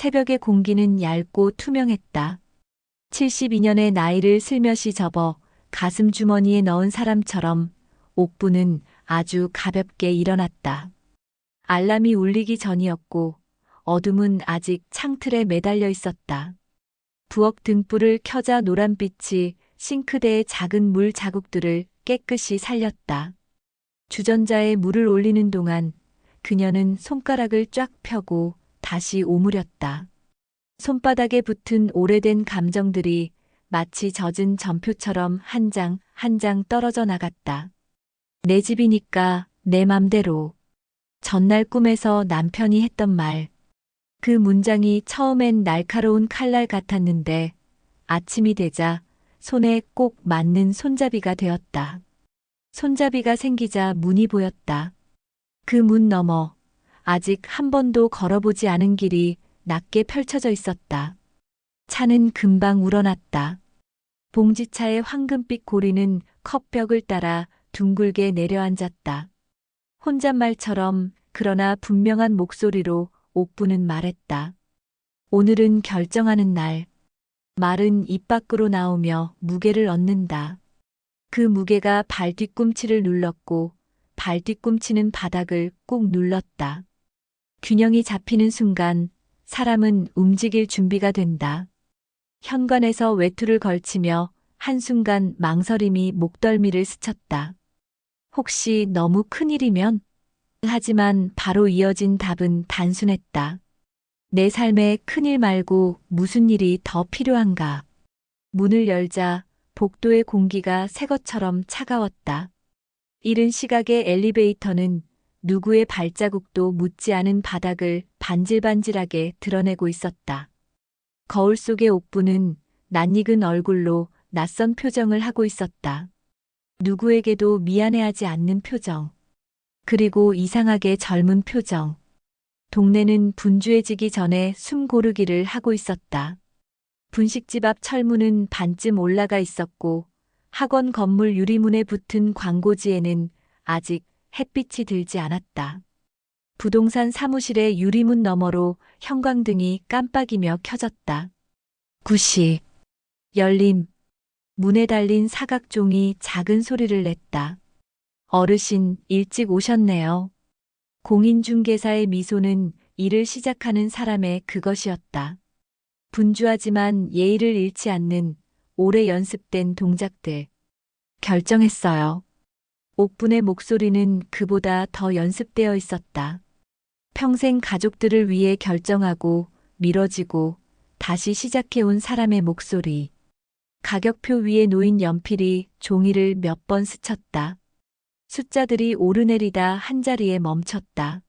새벽의 공기는 얇고 투명했다. 72년의 나이를 슬며시 접어 가슴 주머니에 넣은 사람처럼 옥부는 아주 가볍게 일어났다. 알람이 울리기 전이었고 어둠은 아직 창틀에 매달려 있었다. 부엌 등불을 켜자 노란빛이 싱크대의 작은 물 자국들을 깨끗이 살렸다. 주전자에 물을 올리는 동안 그녀는 손가락을 쫙 펴고 다시 오므렸다. 손바닥에 붙은 오래된 감정들이 마치 젖은 전표처럼 한 장 한 장 떨어져 나갔다. 내 집이니까 내 맘대로. 전날 꿈에서 남편이 했던 말. 그 문장이 처음엔 날카로운 칼날 같았는데 아침이 되자 손에 꼭 맞는 손잡이가 되었다. 손잡이가 생기자 문이 보였다. 그 문 너머 아직 한 번도 걸어보지 않은 길이 낮게 펼쳐져 있었다. 차는 금방 우러났다. 봉지차의 황금빛 고리는 컵벽을 따라 둥글게 내려앉았다. 혼잣말처럼 그러나 분명한 목소리로 옥부는 말했다. 오늘은 결정하는 날. 말은 입 밖으로 나오며 무게를 얻는다. 그 무게가 발 뒤꿈치를 눌렀고 발 뒤꿈치는 바닥을 꾹 눌렀다. 균형이 잡히는 순간 사람은 움직일 준비가 된다. 현관에서 외투를 걸치며 한순간 망설임이 목덜미를 스쳤다. 혹시 너무 큰일이면? 하지만 바로 이어진 답은 단순했다. 내 삶에 큰일 말고 무슨 일이 더 필요한가? 문을 열자 복도의 공기가 새 것처럼 차가웠다. 이른 시각의 엘리베이터는 누구의 발자국도 묻지 않은 바닥을 반질반질하게 드러내고 있었다. 거울 속의 옥부는 낯익은 얼굴로 낯선 표정을 하고 있었다. 누구에게도 미안해하지 않는 표정. 그리고 이상하게 젊은 표정. 동네는 분주해지기 전에 숨 고르기를 하고 있었다. 분식집 앞 철문은 반쯤 올라가 있었고 학원 건물 유리문에 붙은 광고지에는 아직 햇빛이 들지 않았다. 부동산 사무실의 유리문 너머로 형광등이 깜빡이며 켜졌다. 9시. 열림. 문에 달린 사각종이 작은 소리를 냈다. 어르신, 일찍 오셨네요. 공인중개사의 미소는 일을 시작하는 사람의 그것이었다. 분주하지만 예의를 잃지 않는 오래 연습된 동작들. 결정했어요. 옥분의 목소리는 그보다 더 연습되어 있었다. 평생 가족들을 위해 결정하고 미뤄지고 다시 시작해온 사람의 목소리. 가격표 위에 놓인 연필이 종이를 몇 번 스쳤다. 숫자들이 오르내리다 한자리에 멈췄다.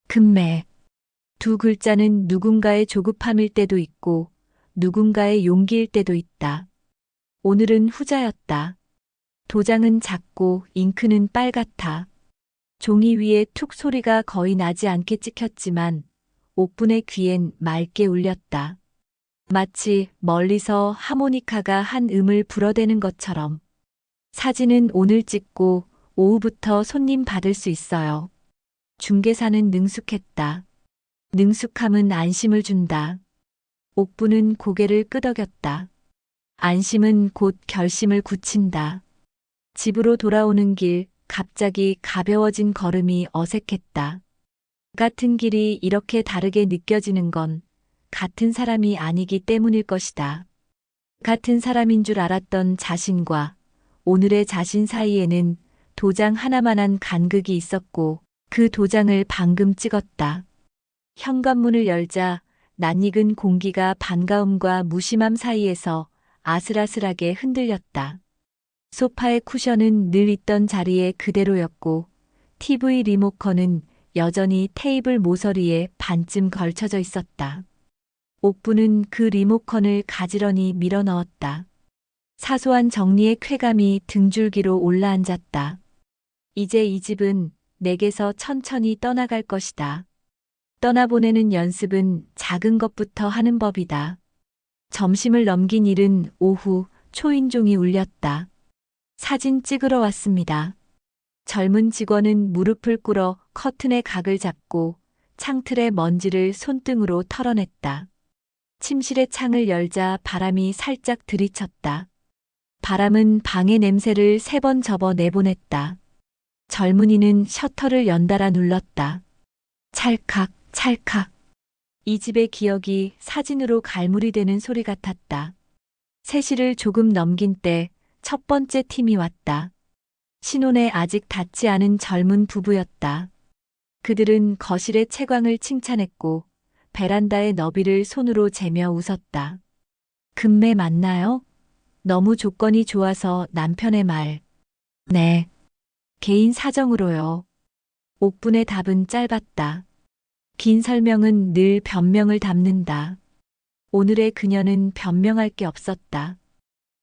금매. 두 글자는 누군가의 조급함일 때도 있고 누군가의 용기일 때도 있다. 오늘은 후자였다. 도장은 작고 잉크는 빨갛다. 종이 위에 툭 소리가 거의 나지 않게 찍혔지만 옥분의 귀엔 맑게 울렸다. 마치 멀리서 하모니카가 한 음을 불어대는 것처럼. 사진은 오늘 찍고 오후부터 손님 받을 수 있어요. 중개사는 능숙했다. 능숙함은 안심을 준다. 옥부는 고개를 끄덕였다. 안심은 곧 결심을 굳힌다. 집으로 돌아오는 길, 갑자기 가벼워진 걸음이 어색했다. 같은 길이 이렇게 다르게 느껴지는 건 같은 사람이 아니기 때문일 것이다. 같은 사람인 줄 알았던 자신과 오늘의 자신 사이에는 도장 하나만한 간극이 있었고 그 도장을 방금 찍었다. 현관문을 열자 낯익은 공기가 반가움과 무심함 사이에서 아슬아슬하게 흔들렸다. 소파의 쿠션은 늘 있던 자리에 그대로였고 TV 리모컨은 여전히 테이블 모서리에 반쯤 걸쳐져 있었다. 옥부는 그 리모컨을 가지런히 밀어 넣었다. 사소한 정리의 쾌감이 등줄기로 올라앉았다. 이제 이 집은 내게서 천천히 떠나갈 것이다. 떠나보내는 연습은 작은 것부터 하는 법이다. 점심을 넘긴 일은 오후 초인종이 울렸다. 사진 찍으러 왔습니다. 젊은 직원은 무릎을 꿇어 커튼의 각을 잡고 창틀의 먼지를 손등으로 털어냈다. 침실의 창을 열자 바람이 살짝 들이쳤다. 바람은 방의 냄새를 3번 접어 내보냈다. 젊은이는 셔터를 연달아 눌렀다. 찰칵, 찰칵. 이 집의 기억이 사진으로 갈무리 되는 소리 같았다. 3시를 조금 넘긴 때 첫 번째 팀이 왔다. 신혼에 아직 닿지 않은 젊은 부부였다. 그들은 거실의 채광을 칭찬했고 베란다의 너비를 손으로 재며 웃었다. 금매 맞나요? 너무 조건이 좋아서 남편의 말. 네. 개인 사정으로요. 옥분의 답은 짧았다. 긴 설명은 늘 변명을 담는다. 오늘의 그녀는 변명할 게 없었다.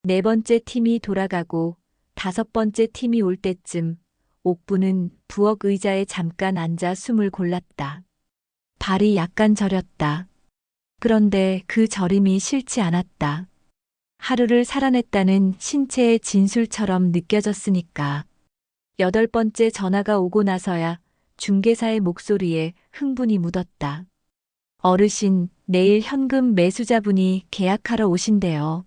4번째 팀이 돌아가고 5번째 팀이 올 때쯤 옥부는 부엌 의자에 잠깐 앉아 숨을 골랐다. 발이 약간 저렸다. 그런데 그 저림이 싫지 않았다. 하루를 살아냈다는 신체의 진술처럼 느껴졌으니까. 8번째 전화가 오고 나서야 중개사의 목소리에 흥분이 묻었다. 어르신, 내일 현금 매수자분이 계약하러 오신대요.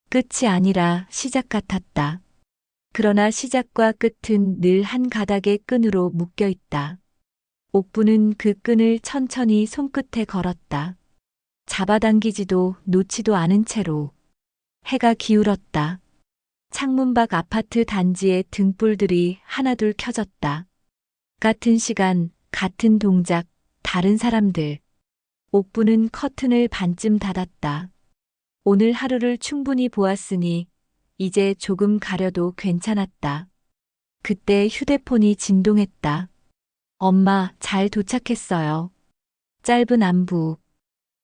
끝이 아니라 시작 같았다. 그러나 시작과 끝은 늘 한 가닥의 끈으로 묶여 있다. 옥부는 그 끈을 천천히 손끝에 걸었다. 잡아당기지도 놓지도 않은 채로. 해가 기울었다. 창문 밖 아파트 단지의 등불들이 하나둘 켜졌다. 같은 시간, 같은 동작, 다른 사람들. 옥부는 커튼을 반쯤 닫았다. 오늘 하루를 충분히 보았으니 이제 조금 가려도 괜찮았다. 그때 휴대폰이 진동했다. 엄마, 잘 도착했어요. 짧은 안부.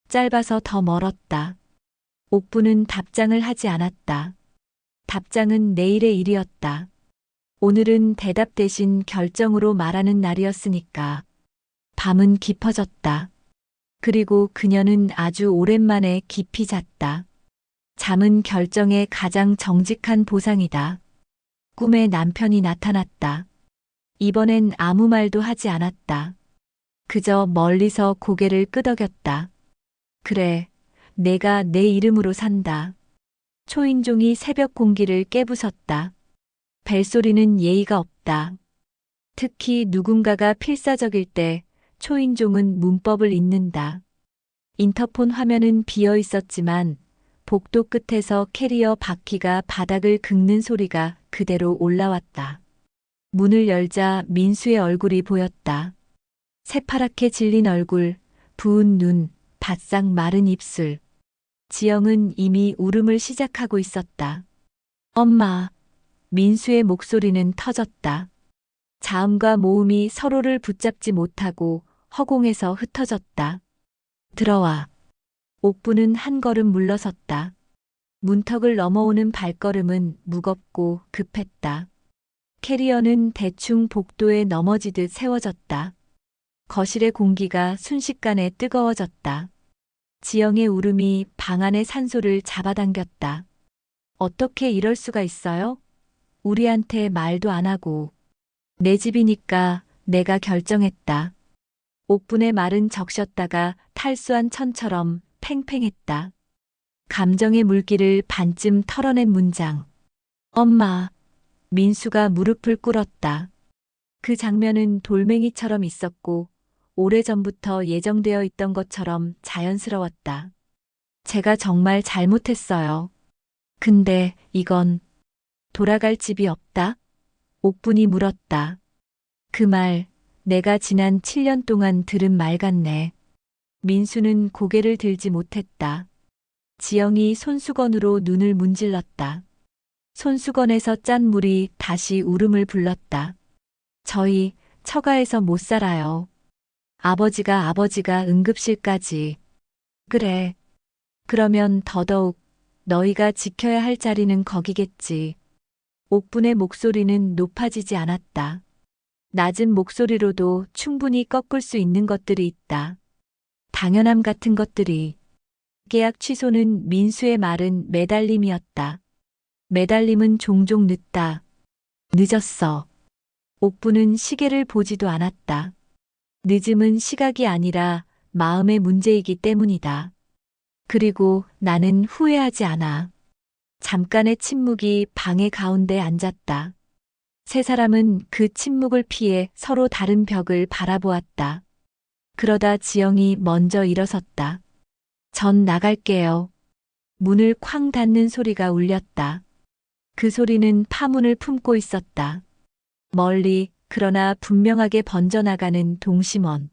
짧아서 더 멀었다. 옥부는 답장을 하지 않았다. 답장은 내일의 일이었다. 오늘은 대답 대신 결정으로 말하는 날이었으니까. 밤은 깊어졌다. 그리고 그녀는 아주 오랜만에 깊이 잤다. 잠은 결정의 가장 정직한 보상이다. 꿈에 남편이 나타났다. 이번엔 아무 말도 하지 않았다. 그저 멀리서 고개를 끄덕였다. 그래, 내가 내 이름으로 산다. 초인종이 새벽 공기를 깨부쉈다. 벨소리는 예의가 없다. 특히 누군가가 필사적일 때 초인종은 문법을 잇는다. 인터폰 화면은 비어 있었지만 복도 끝에서 캐리어 바퀴가 바닥을 긁는 소리가 그대로 올라왔다. 문을 열자 민수의 얼굴이 보였다. 새파랗게 질린 얼굴, 부은 눈, 바싹 마른 입술. 지영은 이미 울음을 시작하고 있었다. 엄마. 민수의 목소리는 터졌다. 자음과 모음이 서로를 붙잡지 못하고 허공에서 흩어졌다. 들어와. 옥부는 한 걸음 물러섰다. 문턱을 넘어오는 발걸음은 무겁고 급했다. 캐리어는 대충 복도에 넘어지듯 세워졌다. 거실의 공기가 순식간에 뜨거워졌다. 지영의 울음이 방 안의 산소를 잡아당겼다. 어떻게 이럴 수가 있어요? 우리한테 말도 안 하고. 내 집이니까 내가 결정했다. 옥분의 말은 적셨다가 탈수한 천처럼 팽팽했다. 감정의 물기를 반쯤 털어낸 문장. 엄마. 민수가 무릎을 꿇었다. 그 장면은 돌멩이처럼 있었고 오래전부터 예정되어 있던 것처럼 자연스러웠다. 제가 정말 잘못했어요. 근데 이건 돌아갈 집이 없다? 옥분이 물었다. 그 말, 내가 지난 7년 동안 들은 말 같네. 민수는 고개를 들지 못했다. 지영이 손수건으로 눈을 문질렀다. 손수건에서 짠 물이 다시 울음을 불렀다. 저희 처가에서 못 살아요. 아버지가 응급실까지. 그래. 그러면 더더욱 너희가 지켜야 할 자리는 거기겠지. 옥분의 목소리는 높아지지 않았다. 낮은 목소리로도 충분히 꺾을 수 있는 것들이 있다. 당연함 같은 것들이. 계약 취소는 민수의 말은 매달림이었다. 매달림은 종종 늦다. 늦었어. 옥부는 시계를 보지도 않았다. 늦음은 시각이 아니라 마음의 문제이기 때문이다. 그리고 나는 후회하지 않아. 잠깐의 침묵이 방의 가운데 앉았다. 세 사람은 그 침묵을 피해 서로 다른 벽을 바라보았다. 그러다 지영이 먼저 일어섰다. 전 나갈게요. 문을 쾅 닫는 소리가 울렸다. 그 소리는 파문을 품고 있었다. 멀리 그러나 분명하게 번져나가는 동심원.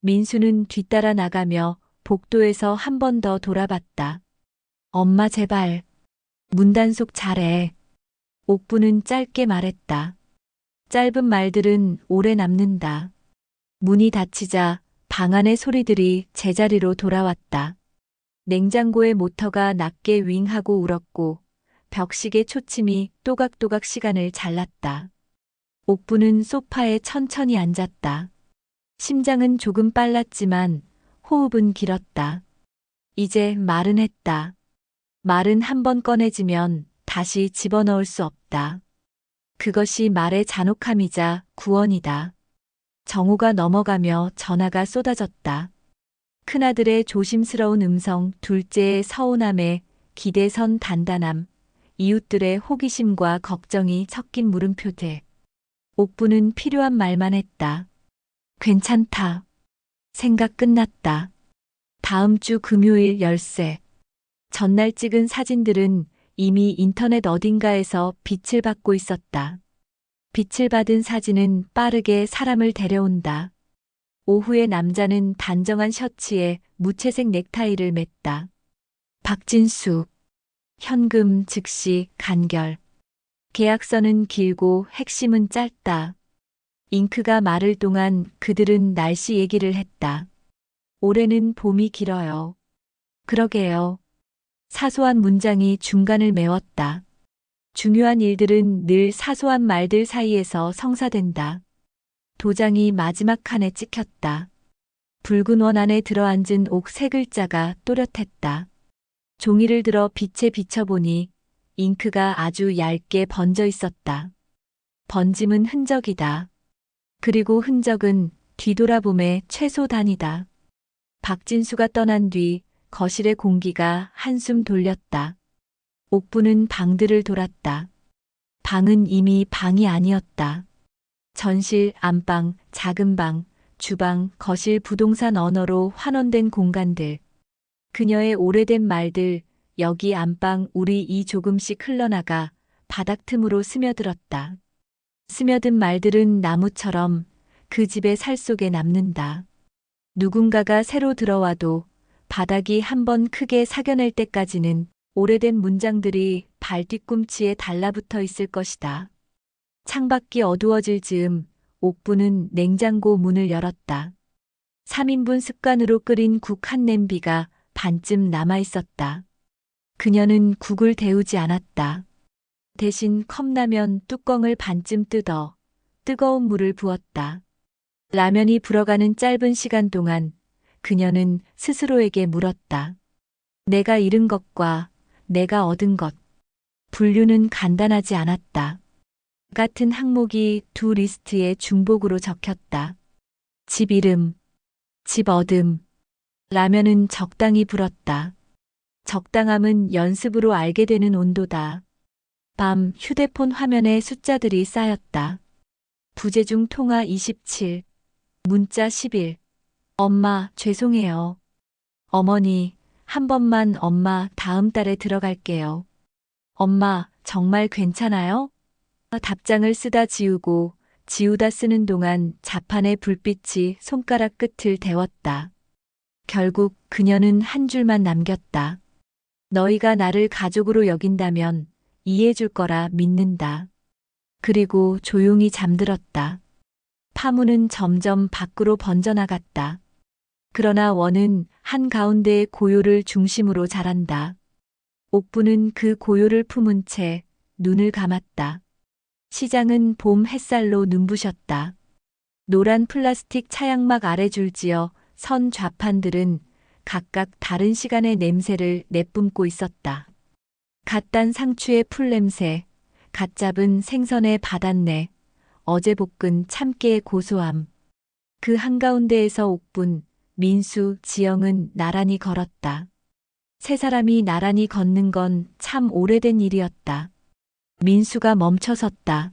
민수는 뒤따라 나가며 복도에서 한 번 더 돌아봤다. 엄마 제발. 문단속 잘해. 옥부는 짧게 말했다. 짧은 말들은 오래 남는다. 문이 닫히자 방 안의 소리들이 제자리로 돌아왔다. 냉장고의 모터가 낮게 윙하고 울었고 벽식의 초침이 또각또각 시간을 잘랐다. 옥부는 소파에 천천히 앉았다. 심장은 조금 빨랐지만 호흡은 길었다. 이제 말은 했다. 말은 한 번 꺼내지면 다시 집어넣을 수 없다. 그것이 말의 잔혹함이자 구원이다. 정오가 넘어가며 전화가 쏟아졌다. 큰아들의 조심스러운 음성, 둘째의 서운함에 기대선 단단함, 이웃들의 호기심과 걱정이 섞인 물음표들. 옥부는 필요한 말만 했다. 괜찮다. 생각 끝났다. 다음 주 금요일 10세. 전날 찍은 사진들은 이미 인터넷 어딘가에서 빛을 받고 있었다. 빛을 받은 사진은 빠르게 사람을 데려온다. 오후에 남자는 단정한 셔츠에 무채색 넥타이를 맸다. 박진수. 현금 즉시 간결. 계약서는 길고 핵심은 짧다. 잉크가 마를 동안 그들은 날씨 얘기를 했다. 올해는 봄이 길어요. 그러게요. 사소한 문장이 중간을 메웠다. 중요한 일들은 늘 사소한 말들 사이에서 성사된다. 도장이 마지막 칸에 찍혔다. 붉은 원 안에 들어앉은 옥 세 글자가 또렷했다. 종이를 들어 빛에 비춰보니 잉크가 아주 얇게 번져 있었다. 번짐은 흔적이다. 그리고 흔적은 뒤돌아봄의 최소 단위다. 박진수가 떠난 뒤 거실의 공기가 한숨 돌렸다. 옥부는 방들을 돌았다. 방은 이미 방이 아니었다. 전실, 안방, 작은 방, 주방, 거실 부동산 언어로 환원된 공간들. 그녀의 오래된 말들, 여기 안방 우리 이 조금씩 흘러나가 바닥 틈으로 스며들었다. 스며든 말들은 나무처럼 그 집의 살 속에 남는다. 누군가가 새로 들어와도 바닥이 한 번 크게 사겨낼 때까지는 오래된 문장들이 발 뒤꿈치에 달라붙어 있을 것이다. 창밖이 어두워질 즈음 옥부는 냉장고 문을 열었다. 3인분 습관으로 끓인 국 한 냄비가 반쯤 남아 있었다. 그녀는 국을 데우지 않았다. 대신 컵라면 뚜껑을 반쯤 뜯어 뜨거운 물을 부었다. 라면이 불어가는 짧은 시간 동안 그녀는 스스로에게 물었다. 내가 잃은 것과 내가 얻은 것. 분류는 간단하지 않았다. 같은 항목이 두 리스트에 중복으로 적혔다. 집 이름, 집 얻음. 라면은 적당히 불었다. 적당함은 연습으로 알게 되는 온도다. 밤 휴대폰 화면에 숫자들이 쌓였다. 부재중 통화 27, 문자 11. 엄마, 죄송해요. 어머니, 한 번만 엄마 다음 달에 들어갈게요. 엄마, 정말 괜찮아요? 답장을 쓰다 지우고 지우다 쓰는 동안 자판의 불빛이 손가락 끝을 데웠다. 결국 그녀는 한 줄만 남겼다. 너희가 나를 가족으로 여긴다면 이해해줄 거라 믿는다. 그리고 조용히 잠들었다. 파문은 점점 밖으로 번져나갔다. 그러나 원은 한가운데의 고요를 중심으로 자란다. 옥부는 그 고요를 품은 채 눈을 감았다. 시장은 봄 햇살로 눈부셨다. 노란 플라스틱 차양막 아래 줄지어 선 좌판들은 각각 다른 시간의 냄새를 내뿜고 있었다. 갓 단 상추의 풀냄새, 갓 잡은 생선의 바닷내, 어제 볶은 참깨의 고소함. 그 한가운데에서 옥분, 민수, 지영은 나란히 걸었다. 세 사람이 나란히 걷는 건 참 오래된 일이었다. 민수가 멈춰섰다.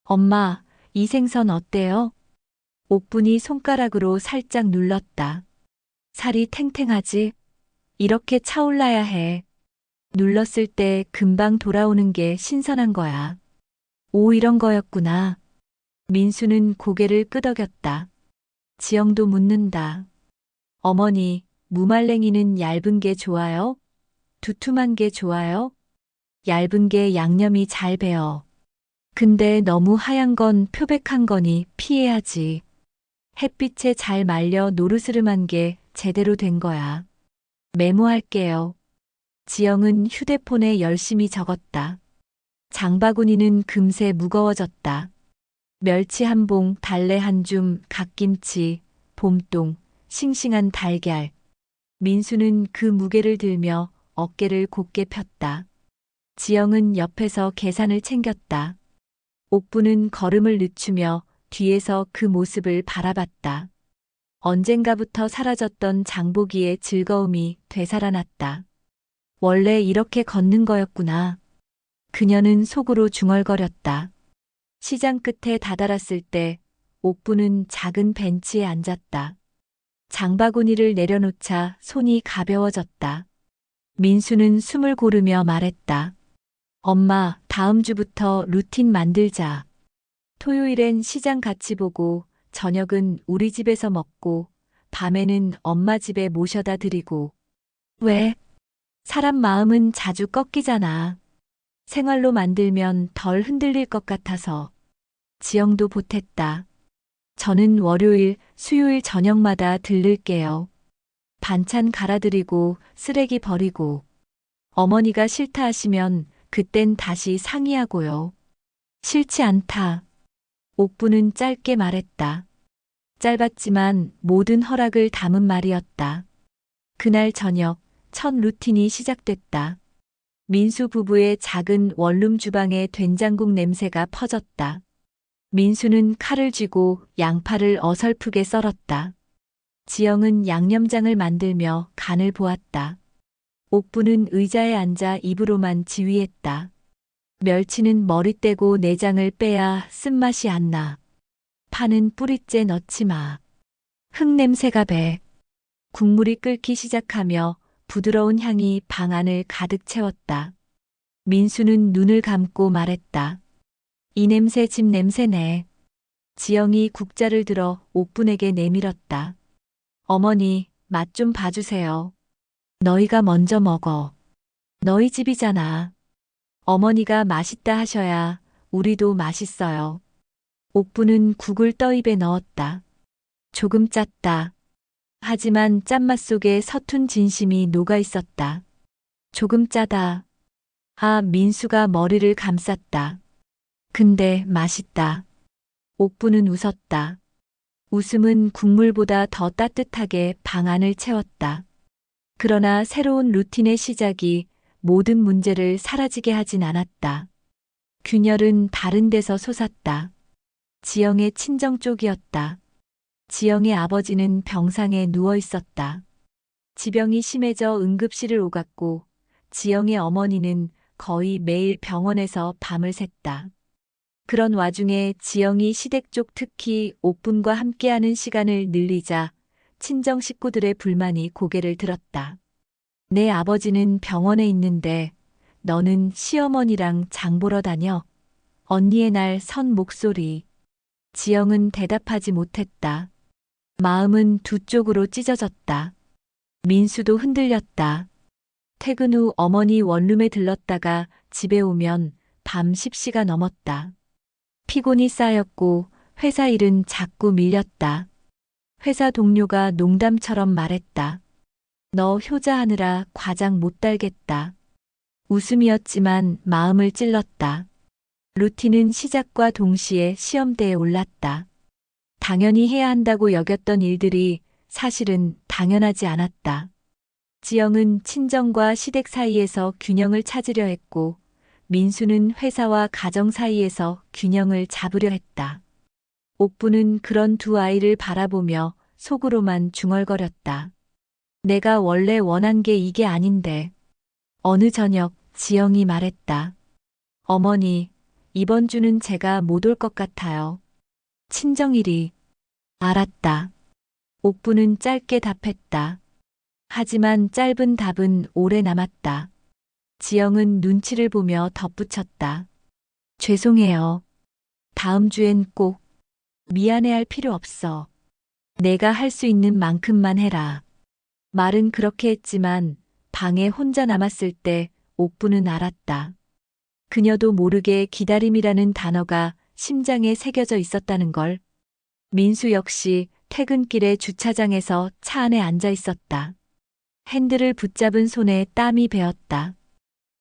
엄마, 이 생선 어때요? 옥분이 손가락으로 살짝 눌렀다. 살이 탱탱하지? 이렇게 차올라야 해. 눌렀을 때 금방 돌아오는 게 신선한 거야. 오, 이런 거였구나. 민수는 고개를 끄덕였다. 지영도 묻는다. 어머니, 무말랭이는 얇은 게 좋아요? 두툼한 게 좋아요? 얇은 게 양념이 잘 배어. 근데 너무 하얀 건 표백한 거니 피해야지. 햇빛에 잘 말려 노르스름한 게 제대로 된 거야. 메모할게요. 지영은 휴대폰에 열심히 적었다. 장바구니는 금세 무거워졌다. 멸치 한 봉, 달래 한 줌, 갓김치, 봄동, 싱싱한 달걀. 민수는 그 무게를 들며 어깨를 곧게 폈다. 지영은 옆에서 계산을 챙겼다. 옥부는 걸음을 늦추며 뒤에서 그 모습을 바라봤다. 언젠가부터 사라졌던 장보기의 즐거움이 되살아났다. 원래 이렇게 걷는 거였구나. 그녀는 속으로 중얼거렸다. 시장 끝에 다다랐을 때 옥부는 작은 벤치에 앉았다. 장바구니를 내려놓자 손이 가벼워졌다. 민수는 숨을 고르며 말했다. 엄마, 다음 주부터 루틴 만들자. 토요일엔 시장 같이 보고, 저녁은 우리 집에서 먹고, 밤에는 엄마 집에 모셔다 드리고. 왜? 사람 마음은 자주 꺾이잖아. 생활로 만들면 덜 흔들릴 것 같아서. 지영도 보탰다. 저는 월요일, 수요일 저녁마다 들를게요. 반찬 갈아드리고 쓰레기 버리고. 어머니가 싫다 하시면 그땐 다시 상의하고요. 싫지 않다. 옥부는 짧게 말했다. 짧았지만 모든 허락을 담은 말이었다. 그날 저녁 첫 루틴이 시작됐다. 민수 부부의 작은 원룸 주방에 된장국 냄새가 퍼졌다. 민수는 칼을 쥐고 양파를 어설프게 썰었다. 지영은 양념장을 만들며 간을 보았다. 옥부는 의자에 앉아 입으로만 지휘했다. 멸치는 머리 떼고 내장을 빼야 쓴맛이 안 나. 파는 뿌리째 넣지 마. 흙냄새가 배. 국물이 끓기 시작하며 부드러운 향이 방 안을 가득 채웠다. 민수는 눈을 감고 말했다. 이 냄새 집 냄새네. 지영이 국자를 들어 옥분에게 내밀었다. 어머니, 맛 좀 봐주세요. 너희가 먼저 먹어. 너희 집이잖아. 어머니가 맛있다 하셔야 우리도 맛있어요. 옥부는 국을 떠입에 넣었다. 조금 짰다. 하지만 짠맛 속에 서툰 진심이 녹아 있었다. 조금 짜다. 아, 민수가 머리를 감쌌다. 근데 맛있다. 옥부는 웃었다. 웃음은 국물보다 더 따뜻하게 방 안을 채웠다. 그러나 새로운 루틴의 시작이 모든 문제를 사라지게 하진 않았다. 균열은 다른 데서 솟았다. 지영의 친정 쪽이었다. 지영의 아버지는 병상에 누워 있었다. 지병이 심해져 응급실을 오갔고 지영의 어머니는 거의 매일 병원에서 밤을 샜다. 그런 와중에 지영이 시댁 쪽 특히 옥분과 함께하는 시간을 늘리자 친정 식구들의 불만이 고개를 들었다. 내 아버지는 병원에 있는데 너는 시어머니랑 장 보러 다녀. 언니의 날 선 목소리. 지영은 대답하지 못했다. 마음은 두 쪽으로 찢어졌다. 민수도 흔들렸다. 퇴근 후 어머니 원룸에 들렀다가 집에 오면 밤 10시가 넘었다. 피곤이 쌓였고 회사 일은 자꾸 밀렸다. 회사 동료가 농담처럼 말했다. 너 효자하느라 과장 못 달겠다. 웃음이었지만 마음을 찔렀다. 루틴은 시작과 동시에 시험대에 올랐다. 당연히 해야 한다고 여겼던 일들이 사실은 당연하지 않았다. 지영은 친정과 시댁 사이에서 균형을 찾으려 했고, 민수는 회사와 가정 사이에서 균형을 잡으려 했다. 옥부는 그런 두 아이를 바라보며 속으로만 중얼거렸다. 내가 원래 원한 게 이게 아닌데. 어느 저녁 지영이 말했다. 어머니, 이번 주는 제가 못 올 것 같아요. 친정일이. 알았다. 옥부는 짧게 답했다. 하지만 짧은 답은 오래 남았다. 지영은 눈치를 보며 덧붙였다. 죄송해요. 다음 주엔 꼭. 미안해할 필요 없어. 내가 할 수 있는 만큼만 해라. 말은 그렇게 했지만 방에 혼자 남았을 때 옥부는 알았다. 그녀도 모르게 기다림이라는 단어가 심장에 새겨져 있었다는 걸. 민수 역시 퇴근길에 주차장에서 차 안에 앉아 있었다. 핸들을 붙잡은 손에 땀이 배었다.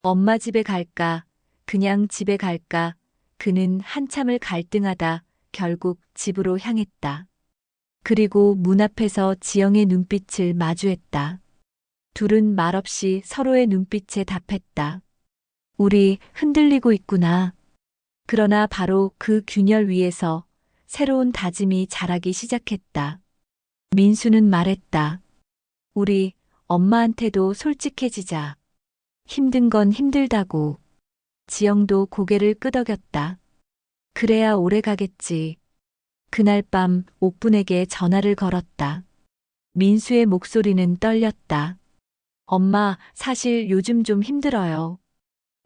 엄마 집에 갈까, 그냥 집에 갈까, 그는 한참을 갈등하다 결국 집으로 향했다. 그리고 문 앞에서 지영의 눈빛을 마주했다. 둘은 말없이 서로의 눈빛에 답했다. 우리 흔들리고 있구나. 그러나 바로 그 균열 위에서 새로운 다짐이 자라기 시작했다. 민수는 말했다. 우리 엄마한테도 솔직해지자. 힘든 건 힘들다고. 지영도 고개를 끄덕였다. 그래야 오래 가겠지. 그날 밤 옥분에게 전화를 걸었다. 민수의 목소리는 떨렸다. 엄마, 사실 요즘 좀 힘들어요.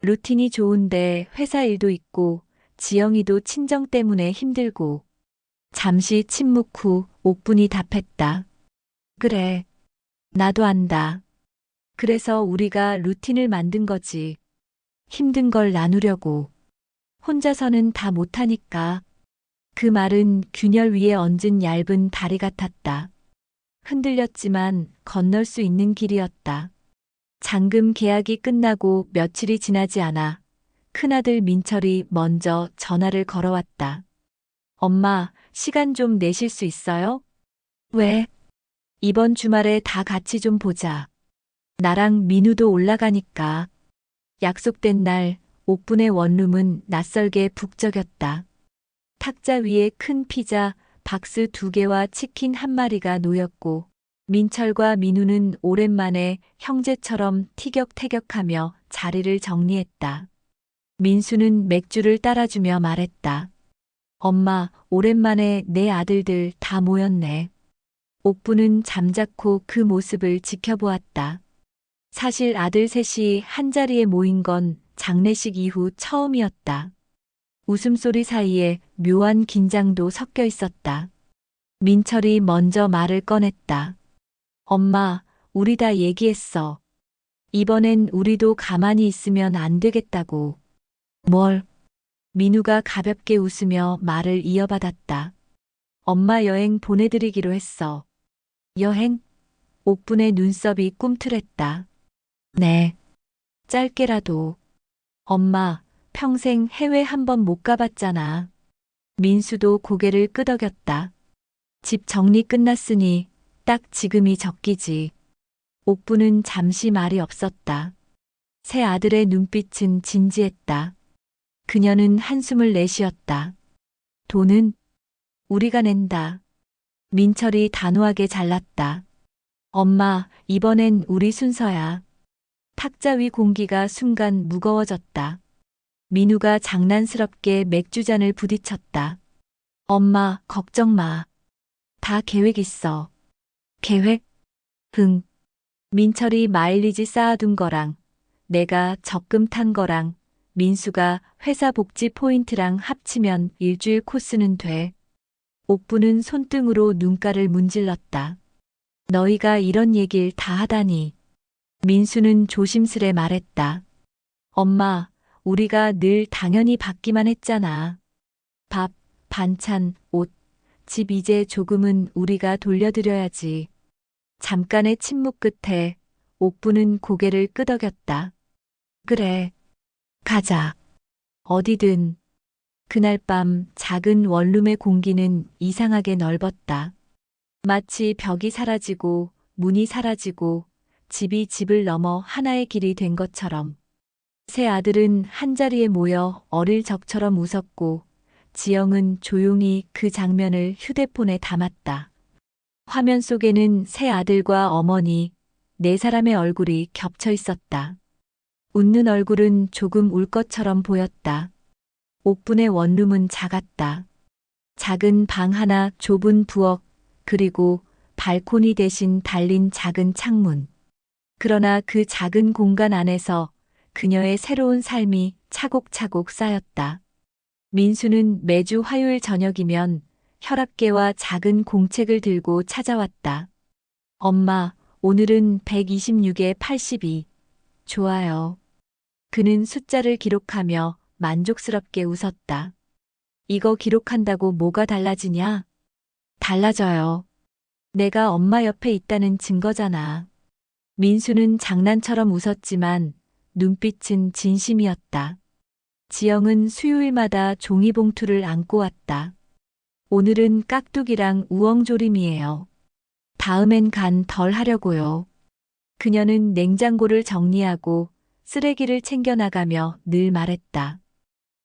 루틴이 좋은데 회사 일도 있고, 지영이도 친정 때문에 힘들고. 잠시 침묵 후 옥분이 답했다. 그래. 나도 안다. 그래서 우리가 루틴을 만든 거지. 힘든 걸 나누려고. 혼자서는 다 못하니까. 그 말은 균열 위에 얹은 얇은 다리 같았다. 흔들렸지만 건널 수 있는 길이었다. 잔금 계약이 끝나고 며칠이 지나지 않아 큰아들 민철이 먼저 전화를 걸어왔다. 엄마, 시간 좀 내실 수 있어요? 왜? 이번 주말에 다 같이 좀 보자. 나랑 민우도 올라가니까. 약속된 날, 옥분의 원룸은 낯설게 북적였다. 탁자 위에 큰 피자, 박스 2개와 치킨 1마리가 놓였고, 민철과 민우는 오랜만에 형제처럼 티격태격하며 자리를 정리했다. 민수는 맥주를 따라주며 말했다. 엄마, 오랜만에 내 아들들 다 모였네. 옥부는 잠자코 그 모습을 지켜보았다. 사실 아들 셋이 한자리에 모인 건 장례식 이후 처음이었다. 웃음소리 사이에 묘한 긴장도 섞여 있었다. 민철이 먼저 말을 꺼냈다. 엄마, 우리 다 얘기했어. 이번엔 우리도 가만히 있으면 안 되겠다고. 뭘? 민우가 가볍게 웃으며 말을 이어받았다. 엄마 여행 보내드리기로 했어. 여행? 옥분의 눈썹이 꿈틀했다. 네. 짧게라도. 엄마, 평생 해외 한 번 못 가봤잖아. 민수도 고개를 끄덕였다. 집 정리 끝났으니 딱 지금이 적기지. 옥부는 잠시 말이 없었다. 새 아들의 눈빛은 진지했다. 그녀는 한숨을 내쉬었다. 돈은 우리가 낸다. 민철이 단호하게 잘랐다. 엄마, 이번엔 우리 순서야. 탁자 위 공기가 순간 무거워졌다. 민우가 장난스럽게 맥주잔을 부딪혔다. 엄마, 걱정 마. 다 계획 있어. 계획? 흥. 민철이 마일리지 쌓아둔 거랑 내가 적금 탄 거랑 민수가 회사 복지 포인트랑 합치면 일주일 코스는 돼. 옥부는 손등으로 눈가를 문질렀다. 너희가 이런 얘길 다 하다니. 민수는 조심스레 말했다. 엄마, 우리가 늘 당연히 받기만 했잖아. 밥, 반찬, 옷, 집 이제 조금은 우리가 돌려드려야지. 잠깐의 침묵 끝에 옥부는 고개를 끄덕였다. 그래. 가자. 어디든. 그날 밤 작은 원룸의 공기는 이상하게 넓었다. 마치 벽이 사라지고 문이 사라지고 집이 집을 넘어 하나의 길이 된 것처럼. 세 아들은 한자리에 모여 어릴 적처럼 웃었고 지영은 조용히 그 장면을 휴대폰에 담았다. 화면 속에는 새 아들과 어머니, 네 사람의 얼굴이 겹쳐 있었다. 웃는 얼굴은 조금 울 것처럼 보였다. 옥분의 원룸은 작았다. 작은 방 하나, 좁은 부엌, 그리고 발코니 대신 달린 작은 창문. 그러나 그 작은 공간 안에서 그녀의 새로운 삶이 차곡차곡 쌓였다. 민수는 매주 화요일 저녁이면 혈압계와 작은 공책을 들고 찾아왔다. 엄마, 오늘은 126에 82. 좋아요. 그는 숫자를 기록하며 만족스럽게 웃었다. 이거 기록한다고 뭐가 달라지냐? 달라져요. 내가 엄마 옆에 있다는 증거잖아. 민수는 장난처럼 웃었지만 눈빛은 진심이었다. 지영은 수요일마다 종이봉투를 안고 왔다. 오늘은 깍두기랑 우엉조림이에요. 다음엔 간 덜 하려고요. 그녀는 냉장고를 정리하고 쓰레기를 챙겨나가며 늘 말했다.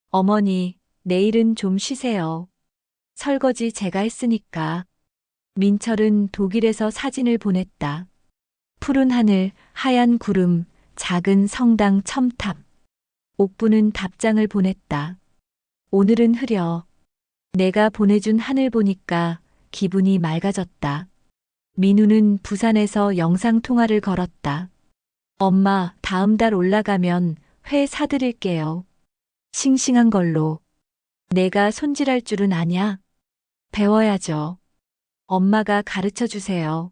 어머니, 내일은 좀 쉬세요. 설거지 제가 했으니까. 민철은 독일에서 사진을 보냈다. 푸른 하늘, 하얀 구름, 작은 성당 첨탑. 옥부는 답장을 보냈다. 오늘은 흐려. 내가 보내준 하늘 보니까 기분이 맑아졌다. 민우는 부산에서 영상통화를 걸었다. 엄마, 다음 달 올라가면 회 사드릴게요. 싱싱한 걸로. 내가 손질할 줄은 아냐? 배워야죠. 엄마가 가르쳐 주세요.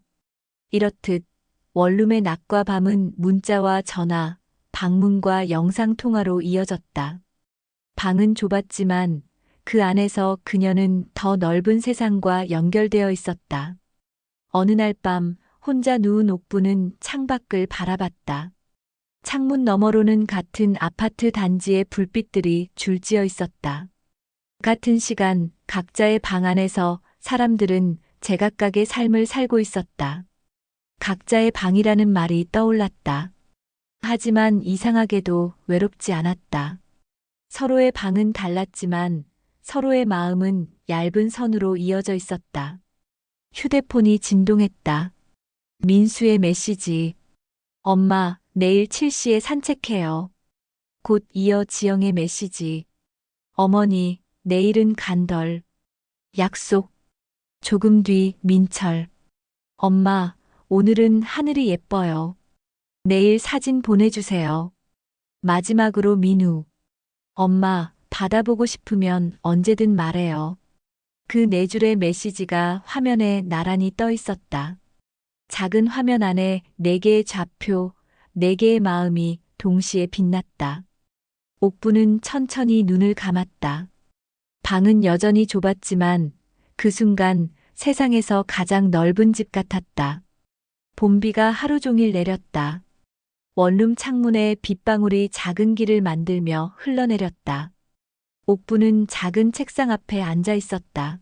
이렇듯 원룸의 낮과 밤은 문자와 전화, 방문과 영상통화로 이어졌다. 방은 좁았지만 그 안에서 그녀는 더 넓은 세상과 연결되어 있었다. 어느 날 밤 혼자 누운 옥부는 창밖을 바라봤다. 창문 너머로는 같은 아파트 단지의 불빛들이 줄지어 있었다. 같은 시간 각자의 방 안에서 사람들은 제각각의 삶을 살고 있었다. 각자의 방이라는 말이 떠올랐다. 하지만 이상하게도 외롭지 않았다. 서로의 방은 달랐지만 서로의 마음은 얇은 선으로 이어져 있었다. 휴대폰이 진동했다. 민수의 메시지. 엄마, 내일 7시에 산책해요. 곧 이어 지영의 메시지. 어머니, 내일은 간덜. 약속. 조금 뒤 민철. 엄마, 오늘은 하늘이 예뻐요. 내일 사진 보내주세요. 마지막으로 민우. 엄마, 바다 보고 싶으면 언제든 말해요. 그 네 줄의 메시지가 화면에 나란히 떠 있었다. 작은 화면 안에 네 개의 좌표, 네 개의 마음이 동시에 빛났다. 옥부는 천천히 눈을 감았다. 방은 여전히 좁았지만 그 순간 세상에서 가장 넓은 집 같았다. 봄비가 하루 종일 내렸다. 원룸 창문에 빗방울이 작은 길을 만들며 흘러내렸다. 옥부는 작은 책상 앞에 앉아 있었다.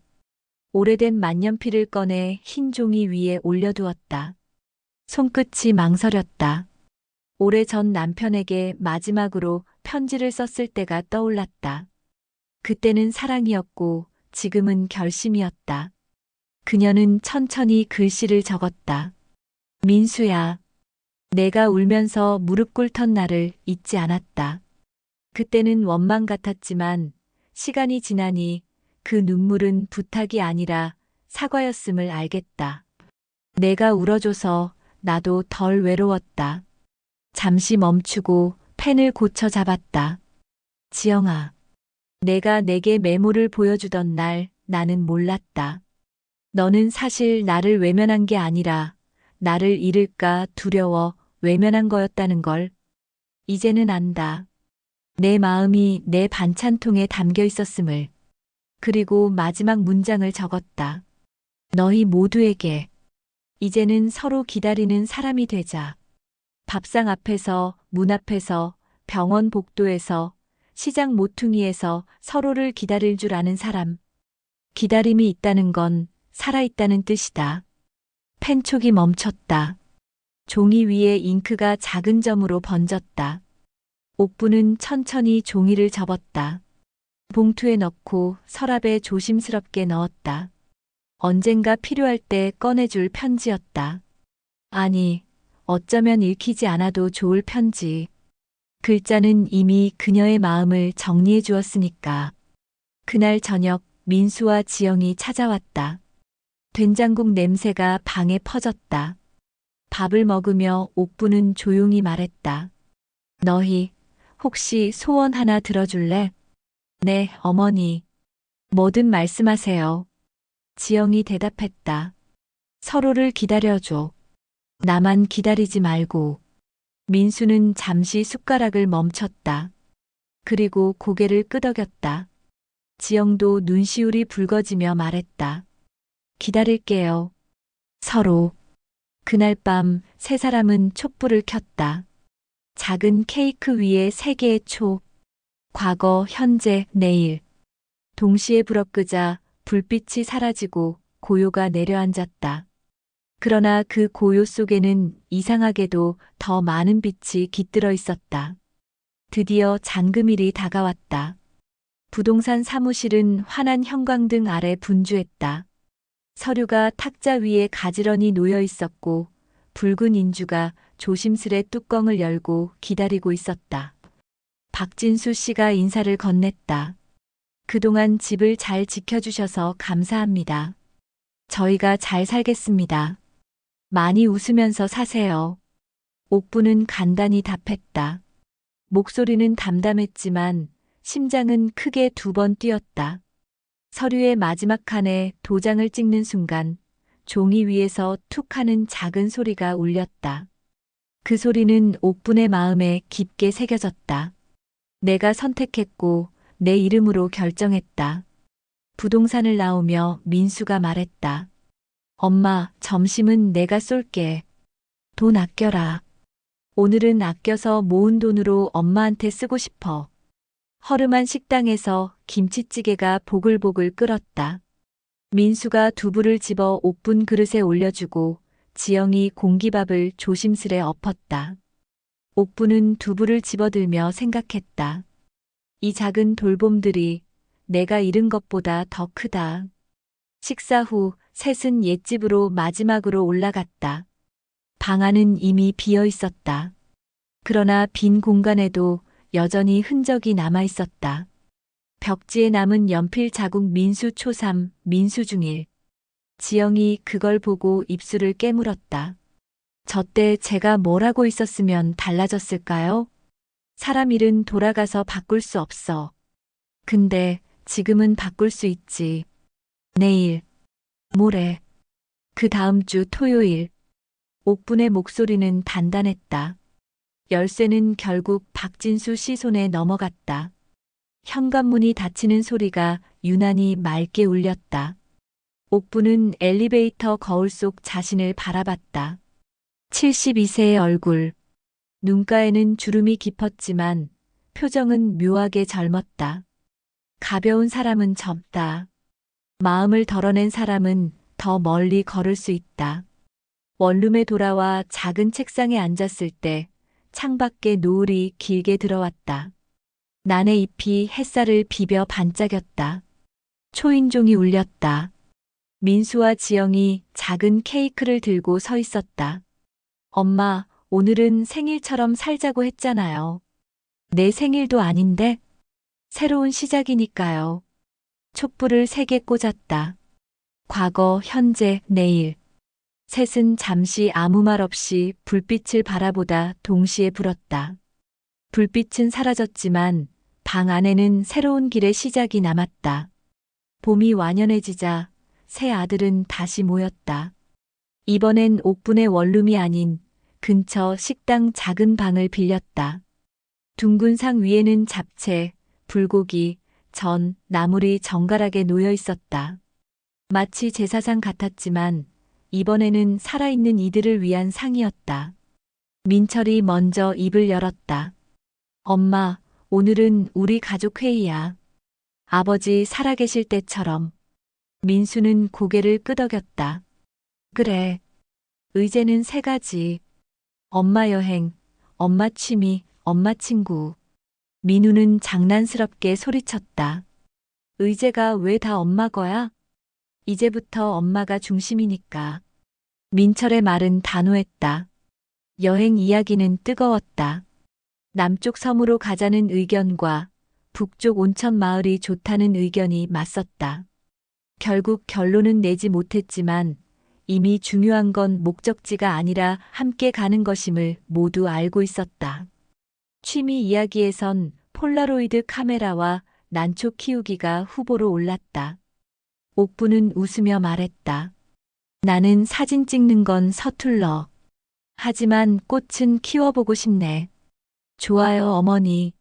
오래된 만년필을 꺼내 흰 종이 위에 올려두었다. 손끝이 망설였다. 오래전 남편에게 마지막으로 편지를 썼을 때가 떠올랐다. 그때는 사랑이었고 지금은 결심이었다. 그녀는 천천히 글씨를 적었다. 민수야. 내가 울면서 무릎 꿇던 날을 잊지 않았다. 그때는 원망 같았지만 시간이 지나니 그 눈물은 부탁이 아니라 사과였음을 알겠다. 내가 울어줘서 나도 덜 외로웠다. 잠시 멈추고 펜을 고쳐 잡았다. 지영아. 내가 내게 메모를 보여주던 날 나는 몰랐다. 너는 사실 나를 외면한 게 아니라 나를 잃을까 두려워 외면한 거였다는 걸. 이제는 안다. 내 마음이 내 반찬통에 담겨 있었음을. 그리고 마지막 문장을 적었다. 너희 모두에게. 이제는 서로 기다리는 사람이 되자. 밥상 앞에서, 문 앞에서, 병원 복도에서, 시장 모퉁이에서 서로를 기다릴 줄 아는 사람. 기다림이 있다는 건 살아있다는 뜻이다. 펜촉이 멈췄다. 종이 위에 잉크가 작은 점으로 번졌다. 옥부는 천천히 종이를 접었다. 봉투에 넣고 서랍에 조심스럽게 넣었다. 언젠가 필요할 때 꺼내줄 편지였다. 아니, 어쩌면 읽히지 않아도 좋을 편지. 글자는 이미 그녀의 마음을 정리해 주었으니까. 그날 저녁 민수와 지영이 찾아왔다. 된장국 냄새가 방에 퍼졌다. 밥을 먹으며 옥부는 조용히 말했다. 너희 혹시 소원 하나 들어줄래? 네, 어머니. 뭐든 말씀하세요. 지영이 대답했다. 서로를 기다려줘. 나만 기다리지 말고. 민수는 잠시 숟가락을 멈췄다. 그리고 고개를 끄덕였다. 지영도 눈시울이 붉어지며 말했다. 기다릴게요. 서로. 그날 밤 세 사람은 촛불을 켰다. 작은 케이크 위에 세 개의 초. 과거, 현재, 내일. 동시에 불어끄자 불빛이 사라지고 고요가 내려앉았다. 그러나 그 고요 속에는 이상하게도 더 많은 빛이 깃들어 있었다. 드디어 잔금일이 다가왔다. 부동산 사무실은 환한 형광등 아래 분주했다. 서류가 탁자 위에 가지런히 놓여 있었고 붉은 인주가 조심스레 뚜껑을 열고 기다리고 있었다. 박진수 씨가 인사를 건넸다. 그동안 집을 잘 지켜주셔서 감사합니다. 저희가 잘 살겠습니다. 많이 웃으면서 사세요. 옥부는 간단히 답했다. 목소리는 담담했지만 심장은 크게 2번 뛰었다. 서류의 마지막 칸에 도장을 찍는 순간 종이 위에서 툭 하는 작은 소리가 울렸다. 그 소리는 옥분의 마음에 깊게 새겨졌다. 내가 선택했고 내 이름으로 결정했다. 부동산을 나오며 민수가 말했다. 엄마, 점심은 내가 쏠게. 돈 아껴라. 오늘은 아껴서 모은 돈으로 엄마한테 쓰고 싶어. 허름한 식당에서 김치찌개가 보글보글 끓었다. 민수가 두부를 집어 옥분 그릇에 올려주고 지영이 공기밥을 조심스레 엎었다. 옥분은 두부를 집어들며 생각했다. 이 작은 돌봄들이 내가 잃은 것보다 더 크다. 식사 후 셋은 옛집으로 마지막으로 올라갔다. 방 안은 이미 비어 있었다. 그러나 빈 공간에도 여전히 흔적이 남아 있었다. 벽지에 남은 연필 자국 민수 초3, 민수 중1. 지영이 그걸 보고 입술을 깨물었다. 저때 제가 뭘 하고 있었으면 달라졌을까요? 사람 일은 돌아가서 바꿀 수 없어. 근데 지금은 바꿀 수 있지. 내일, 모레, 그 다음 주 토요일. 옥분의 목소리는 단단했다. 열쇠는 결국 박진수 씨 손에 넘어갔다. 현관문이 닫히는 소리가 유난히 맑게 울렸다. 옥분은 엘리베이터 거울 속 자신을 바라봤다. 72세의 얼굴. 눈가에는 주름이 깊었지만 표정은 묘하게 젊었다. 가벼운 사람은 젊다. 마음을 덜어낸 사람은 더 멀리 걸을 수 있다. 원룸에 돌아와 작은 책상에 앉았을 때 창밖에 노을이 길게 들어왔다. 난의 잎이 햇살을 비벼 반짝였다. 초인종이 울렸다. 민수와 지영이 작은 케이크를 들고 서 있었다. 엄마, 오늘은 생일처럼 살자고 했잖아요. 내 생일도 아닌데? 새로운 시작이니까요. 촛불을 3개 꽂았다. 과거, 현재, 내일. 셋은 잠시 아무 말 없이 불빛을 바라보다 동시에 불었다. 불빛은 사라졌지만 방 안에는 새로운 길의 시작이 남았다. 봄이 완연해지자 세 아들은 다시 모였다. 이번엔 옥분의 원룸이 아닌 근처 식당 작은 방을 빌렸다. 둥근 상 위에는 잡채, 불고기, 전, 나물이 정갈하게 놓여 있었다. 마치 제사상 같았지만 이번에는 살아있는 이들을 위한 상이었다. 민철이 먼저 입을 열었다. 엄마, 오늘은 우리 가족 회의야. 아버지 살아계실 때처럼. 민수는 고개를 끄덕였다. 그래. 의제는 3가지. 엄마 여행, 엄마 취미, 엄마 친구. 민우는 장난스럽게 소리쳤다. 의제가 왜 다 엄마 거야? 이제부터 엄마가 중심이니까. 민철의 말은 단호했다. 여행 이야기는 뜨거웠다. 남쪽 섬으로 가자는 의견과 북쪽 온천 마을이 좋다는 의견이 맞섰다. 결국 결론은 내지 못했지만 이미 중요한 건 목적지가 아니라 함께 가는 것임을 모두 알고 있었다. 취미 이야기에선 폴라로이드 카메라와 난초 키우기가 후보로 올랐다. 옥부는 웃으며 말했다. 나는 사진 찍는 건 서툴러. 하지만 꽃은 키워보고 싶네. 좋아요, 어머니.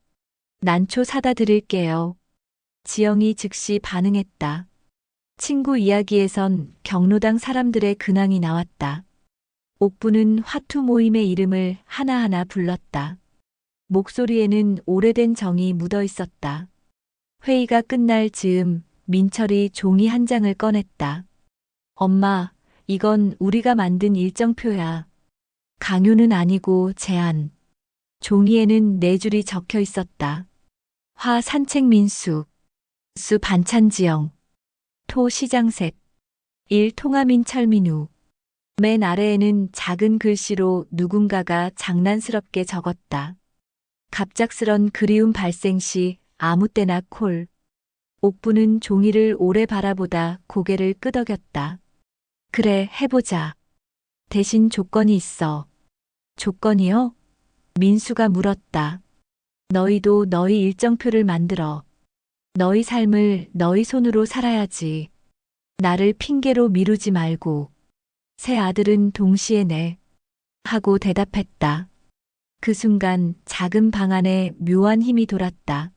난초 사다 드릴게요. 지영이 즉시 반응했다. 친구 이야기에선 경로당 사람들의 근황이 나왔다. 옥부는 화투 모임의 이름을 하나하나 불렀다. 목소리에는 오래된 정이 묻어 있었다. 회의가 끝날 즈음 민철이 종이 한 장을 꺼냈다. 엄마, 이건 우리가 만든 일정표야. 강요는 아니고 제안. 종이에는 네 줄이 적혀 있었다. 화 산책 민수, 수 반찬 지영, 토 시장셋, 일 통화 민철 민우. 맨 아래에는 작은 글씨로 누군가가 장난스럽게 적었다. 갑작스런 그리움 발생 시 아무 때나 콜. 옥부는 종이를 오래 바라보다 고개를 끄덕였다. 그래, 해보자. 대신 조건이 있어. 조건이요? 민수가 물었다. 너희도 너희 일정표를 만들어. 너희 삶을 너희 손으로 살아야지. 나를 핑계로 미루지 말고. 세 아들은 동시에 네. 하고 대답했다. 그 순간 작은 방 안에 묘한 힘이 돌았다.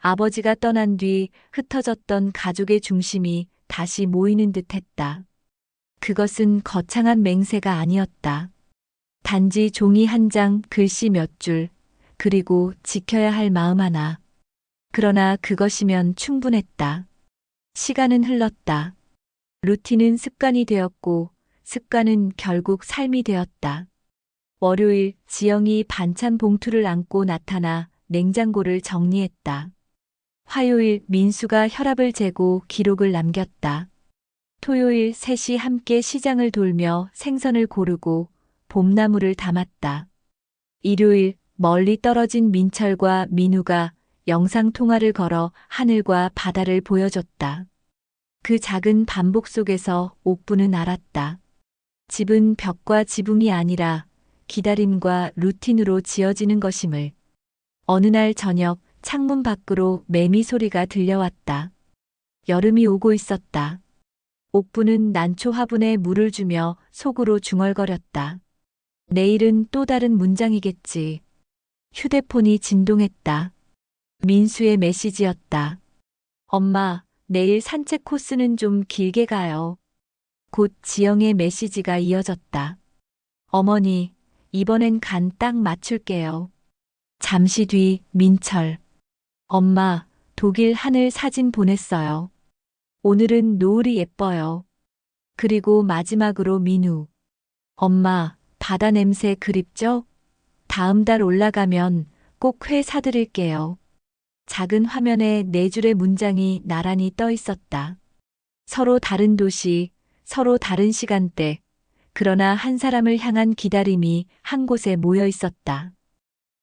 아버지가 떠난 뒤 흩어졌던 가족의 중심이 다시 모이는 듯 했다. 그것은 거창한 맹세가 아니었다. 단지 종이 한 장, 글씨 몇 줄, 그리고 지켜야 할 마음 하나. 그러나 그것이면 충분했다. 시간은 흘렀다. 루틴은 습관이 되었고, 습관은 결국 삶이 되었다. 월요일 지영이 반찬 봉투를 안고 나타나 냉장고를 정리했다. 화요일 민수가 혈압을 재고 기록을 남겼다. 토요일 셋이 함께 시장을 돌며 생선을 고르고 봄나무를 담았다. 일요일 멀리 떨어진 민철과 민우가 영상통화를 걸어 하늘과 바다를 보여줬다. 그 작은 반복 속에서 옥부는 알았다. 집은 벽과 지붕이 아니라 기다림과 루틴으로 지어지는 것임을. 어느 날 저녁 창문 밖으로 매미 소리가 들려왔다. 여름이 오고 있었다. 옥부는 난초 화분에 물을 주며 속으로 중얼거렸다. 내일은 또 다른 문장이겠지. 휴대폰이 진동했다. 민수의 메시지였다. 엄마, 내일 산책 코스는 좀 길게 가요. 곧 지영의 메시지가 이어졌다. 어머니, 이번엔 간 딱 맞출게요. 잠시 뒤 민철. 엄마, 독일 하늘 사진 보냈어요. 오늘은 노을이 예뻐요. 그리고 마지막으로 민우. 엄마, 바다 냄새 그립죠? 다음 달 올라가면 꼭 회 사드릴게요. 작은 화면에 네 줄의 문장이 나란히 떠 있었다. 서로 다른 도시, 서로 다른 시간대, 그러나 한 사람을 향한 기다림이 한 곳에 모여 있었다.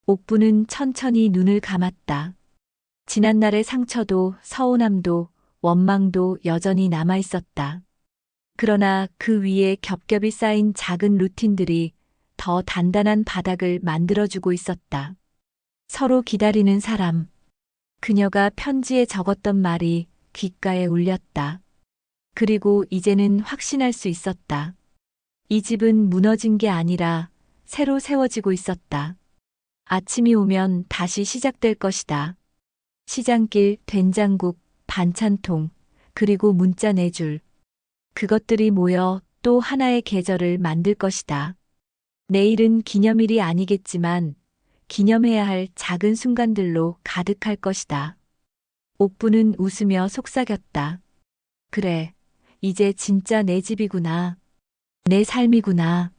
옥부는 천천히 눈을 감았다. 지난날의 상처도 서운함도 원망도 여전히 남아 있었다. 그러나 그 위에 겹겹이 쌓인 작은 루틴들이 더 단단한 바닥을 만들어주고 있었다. 서로 기다리는 사람. 그녀가 편지에 적었던 말이 귓가에 울렸다. 그리고 이제는 확신할 수 있었다. 이 집은 무너진 게 아니라 새로 세워지고 있었다. 아침이 오면 다시 시작될 것이다. 시장길, 된장국, 반찬통, 그리고 문자 4줄. 그것들이 모여 또 하나의 계절을 만들 것이다. 내일은 기념일이 아니겠지만 기념해야 할 작은 순간들로 가득할 것이다. 옥부는 웃으며 속삭였다. 그래, 이제 진짜 내 집이구나. 내 삶이구나.